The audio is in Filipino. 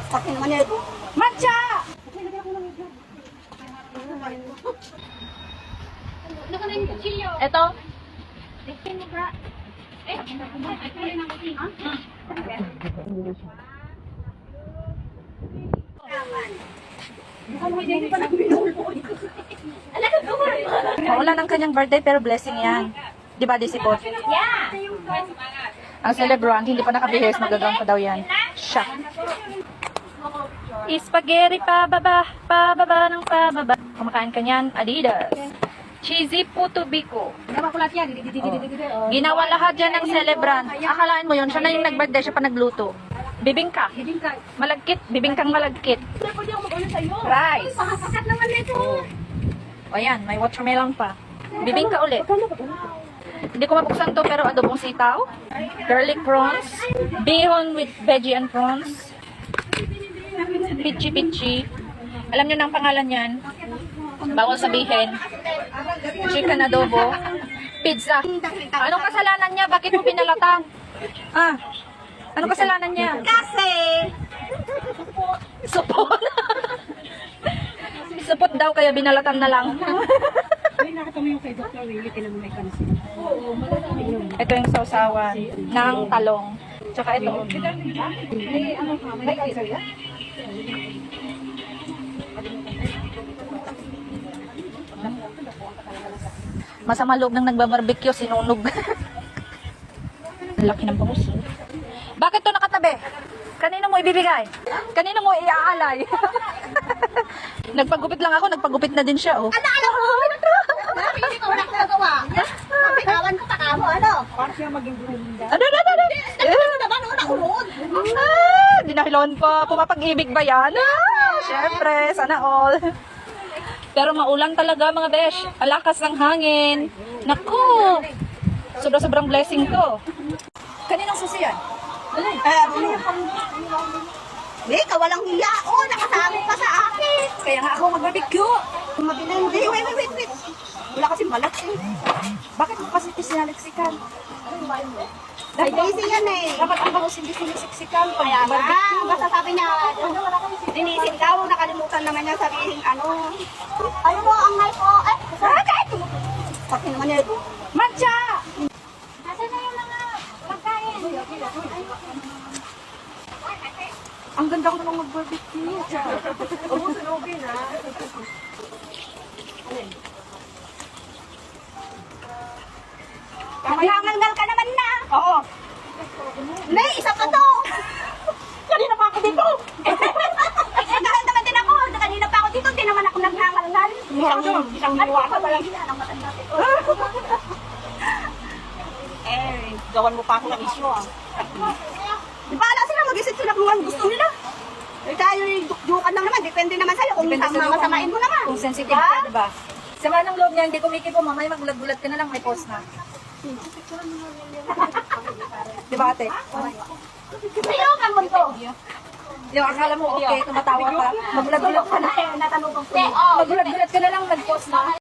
Pati naman yan. Matcha! Ito. Maulan ang kanyang birthday pero blessing yan. Di ba, Disipot? Yeah! Ang celebrant, hindi pa nakabihis, magagang pa daw yan. Siya. Spaghetti pababa ng pababa. Kumakain ka niyan, Adidas. Cheesy puto biko. Ginawa ko lahat yan. Ginawa lahat yan ng celebrant. Akalaan mo yun, siya na yung nag-birthday, siya pa nagluto. Bibingka. Malagkit, bibingkang malagkit. Pwede ako mag-ulan sa'yo. Rice. Pakakakat naman nito. O yan, may watermelon pa. Bibingka ulit. Hindi ko mabuksan to pero adobong sitaw, garlic prawns, bihon with veggie and prawns, pichi-pichi. Alam nyo na ang pangalan yan. Bawal sabihin. Chicken adobo. Pizza. Anong kasalanan niya? Bakit mo pinalatan? Ah, anong kasalanan niya? Kasi! Supot. Supot daw kaya binalatan na lang. Ay, nakita mo yung kay Dr. Willie, tinamay ka na siya. Ito yung sausawan ng talong. Tsaka ito. Masama loob ng nagbabarbecue, sinunog. Ang laki ng bangus. Bakit to nakatabi? Kanino mo ibibigay? Kanino mo iaalay? Nagpagupit lang ako, nagpagupit na din siya, oh. Ano? Hindi ko wala nagawa. Pinawan ko pa kamo, ano? Para siya maging bulinda. Ano? Ano naman, una ulod. Ah, dinahilawan pa. Pumapag-ibig ba yan? Ah, syempre, sana all. Pero maulan talaga mga besh. Alakas ng hangin. Naku! Sobrang blessing to. Kaninong susi yan? Hindi, kawalang hiya. Oo, nakasama pa sa akin. Kaya nga ako mag-barbecue. Hindi, wait. Wala kasi malat eh. Bakit mo kasi sinaliksikan? Ay, busy yan eh. Dapat ang bangus hindi sinisiksikan. Kaya basta sabi niya, linisin daw, nakalimutan naman niya sabihin, ano mo, ang nice ko, bakit? Pati naman yan. Matcha! Nasaan na yung mga pagkain? Ang ganda ko namang mag-barbecue. Oo, sunogin ha. Maghangal ka naman na. Oo. Hindi, isa pa to. Kanina pa ako dito. Naghangal naman din ako. Kanina pa ako dito, hindi naman ako naghangal-hangal. Isang niwaka pa lang. Gawan mo pa ako ng isyo ah. Di ba ala sila, mag-isip sila kung ano gusto nila. Eh tayo yung dukdukan lang naman, depende naman sa'yo kung masamain mo naman. Kung sensitive ka, diba? Sama ng loob niya, hindi kumikipo, mamaya magulat-gulat ka na lang, may post na. Diba ate? Ayaw kang mundo. Yung akala mo okay, tumatawa ka, magulat-gulat ka na. Natanong ko. Magulat-gulat ka na lang, nag-post na.